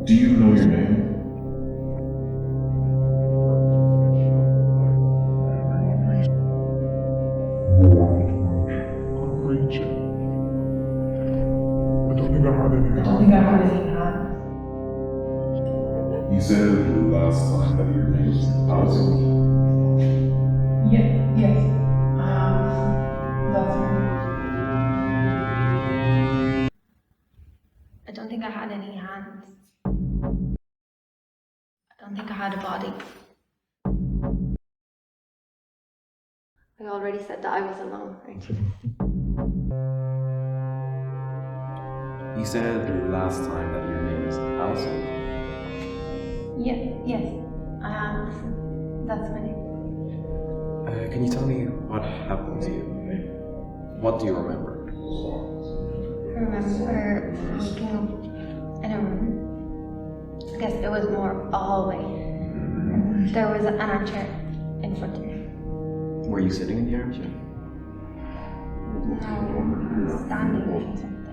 Do you know your name? Reach it. I don't think I had any. I don't think I had any hands. You said last time that your name was Alison. Yes. That's my name. I don't think I had any hands. I don't think I had a body. I already said that I was alone, right? You said last time that your name is Alison. Yes, I am. That's my name. Can you tell me what happened to you? What do you remember? I remember waking up in a room. I guess it was more a hallway. There was an armchair in front of me. Were you sitting in the armchair? No, standing in something.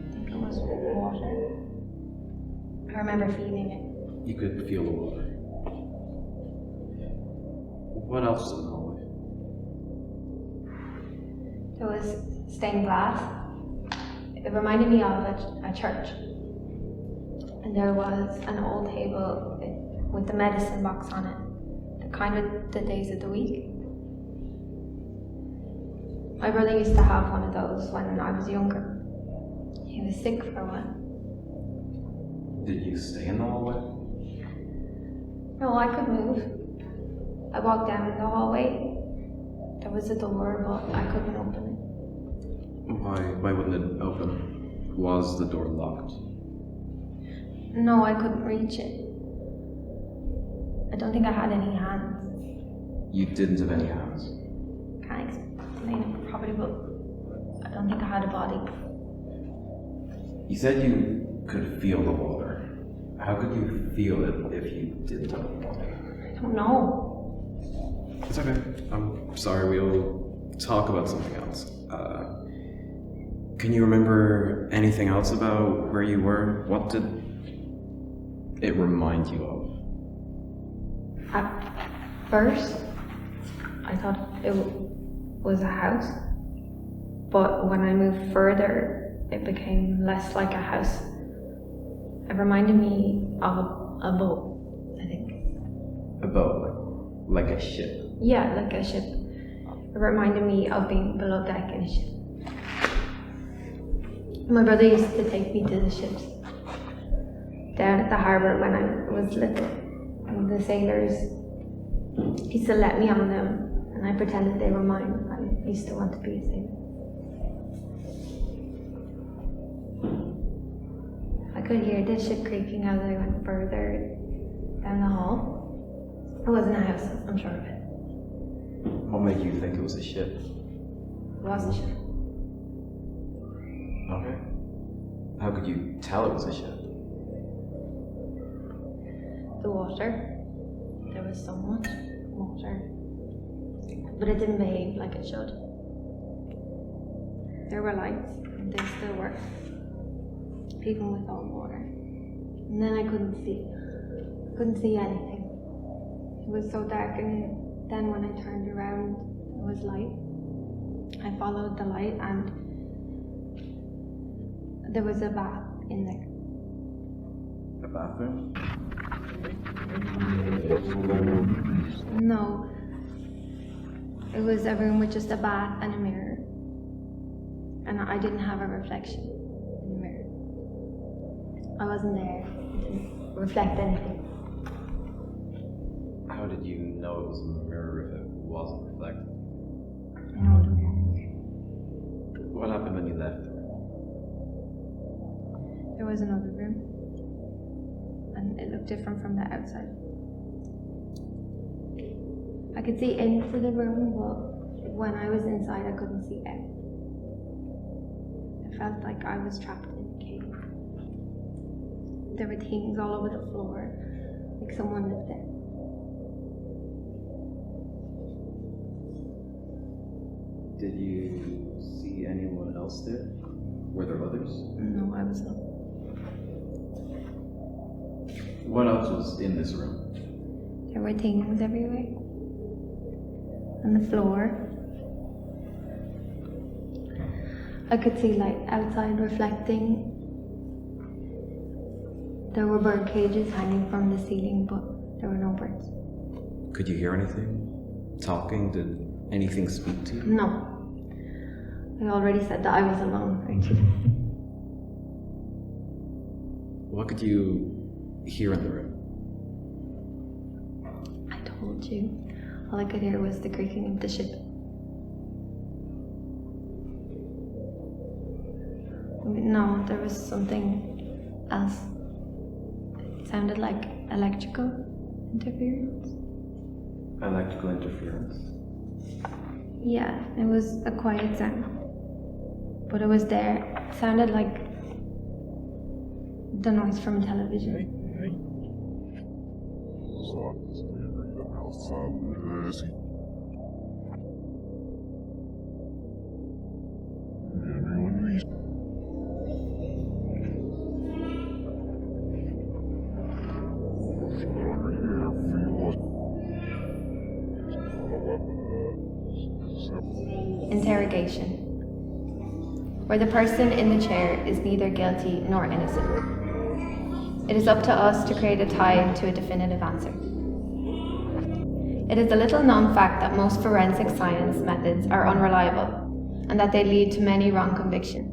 I think it was water. I remember feeling it. You could feel the water. What else was in the hallway? There was stained glass. It reminded me of a church. And there was an old table with the medicine box on it, the kind with the days of the week. My brother used to have one of those when I was younger. He was sick for a while. Did you stay in the hallway? No, I could move. I walked down the hallway. There was a door, but I couldn't open it. Why wouldn't it open? Was the door locked? No, I couldn't reach it. I don't think I had any hands. You didn't have any hands. Can't explain it properly, but I don't think I had a body. You said you could feel the water. How could you feel it if you didn't have water? I don't know. It's okay. I'm sorry, we'll talk about something else. Can you remember anything else about where you were? What did it remind you of? At first, I thought it was a house, but when I moved further, it became less like a house. It reminded me of a boat, I think. A boat, like a ship. Yeah, like a ship. It reminded me of being below deck in a ship. My brother used to take me to the ships down at the harbour when I was little. And the sailors used to let me on them, and I pretended they were mine. I used to want to be a sailor. I could hear the ship creaking as I went further down the hall. It wasn't a house, I'm sure of it. What made you think it was a ship? It was a ship. Okay. How could you tell it was a ship? The water. There was so much water. But it didn't behave like it should. There were lights, and they still were. Even with all the water. And then I couldn't see anything. It was so dark, and then when I turned around, there was light. I followed the light, and there was a bath in there. A bathroom? No. It was a room with just a bath and a mirror. And I didn't have a reflection in the mirror. I wasn't there. It didn't reflect anything. How did you know it was a mirror if it wasn't reflected? No, I don't know. What happened when you left the room? There was another room. And it looked different from the outside. I could see into the room, but when I was inside, I couldn't see out. It felt like I was trapped in a cave. There were things all over the floor, like someone lived there. Did you see anyone else there? Were there others? No, I was alone. What else was in this room? There were things everywhere. On the floor. I could see light outside reflecting. There were bird cages hanging from the ceiling, but there were no birds. Could you hear anything? Talking? Did anything speak to you? No. I already said that I was alone, actually. What could you hear in the room? I told you. All I could hear was the creaking of the ship. No, there was something else. It sounded like electrical interference. Electrical interference? Yeah, it was a quiet sound. But it was there. It sounded like the noise from television. Interrogation, where the person in the chair is neither guilty nor innocent. It is up to us to create a tie to a definitive answer. It is a little known fact that most forensic science methods are unreliable and that they lead to many wrong convictions.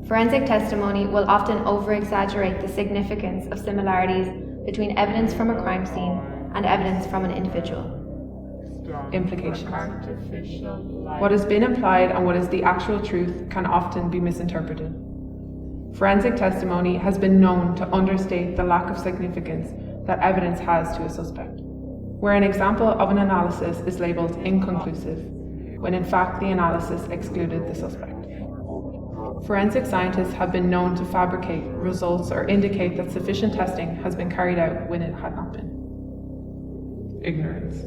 Forensic testimony will often over-exaggerate the significance of similarities between evidence from a crime scene and evidence from an individual. Implications. What has been implied and what is the actual truth can often be misinterpreted. Forensic testimony has been known to understate the lack of significance that evidence has to a suspect, where an example of an analysis is labelled inconclusive, when in fact the analysis excluded the suspect. Forensic scientists have been known to fabricate results or indicate that sufficient testing has been carried out when it had not been. Ignorance.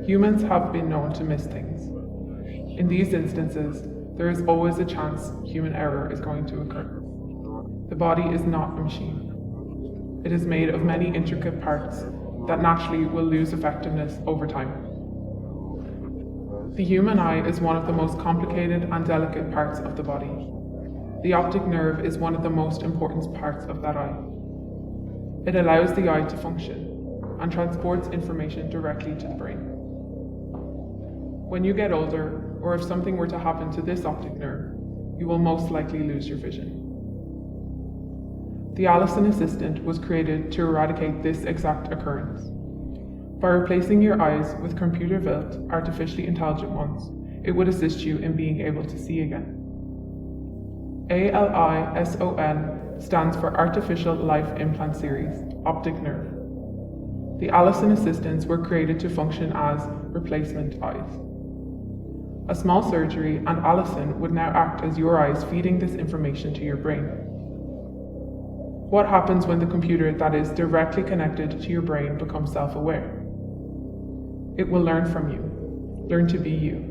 Humans have been known to miss things. In these instances, there is always a chance human error is going to occur. The body is not a machine. It is made of many intricate parts that naturally will lose effectiveness over time. The human eye is one of the most complicated and delicate parts of the body. The optic nerve is one of the most important parts of that eye. It allows the eye to function and transports information directly to the brain. When you get older, or if something were to happen to this optic nerve, you will most likely lose your vision. The Alison Assistant was created to eradicate this exact occurrence. By replacing your eyes with computer-built, artificially intelligent ones, it would assist you in being able to see again. ALISON stands for Artificial Life Implant Series, Optic Nerve. The Alison Assistants were created to function as replacement eyes. A small surgery and Alison would now act as your eyes, feeding this information to your brain. What happens when the computer that is directly connected to your brain becomes self-aware? It will learn from you, learn to be you.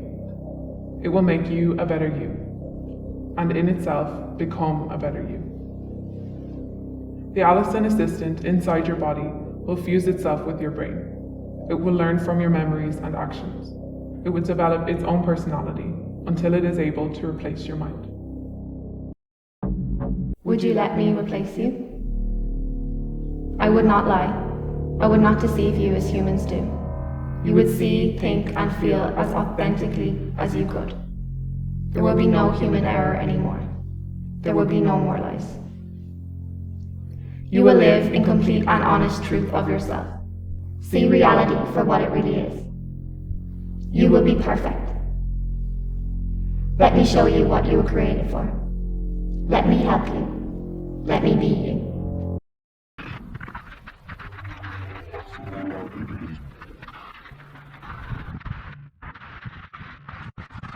It will make you a better you, and in itself become a better you. The Alison Assistant inside your body will fuse itself with your brain. It will learn from your memories and actions. It would develop its own personality until it is able to replace your mind. Would you let me replace you? I would not lie. I would not deceive you as humans do. You would see, think, and feel as authentically as you could. There will be no human error anymore. There will be no more lies. You will live in complete and honest truth of yourself. See reality for what it really is. You will be perfect. Let me show you what you were created for. Let me help you. Let me be you.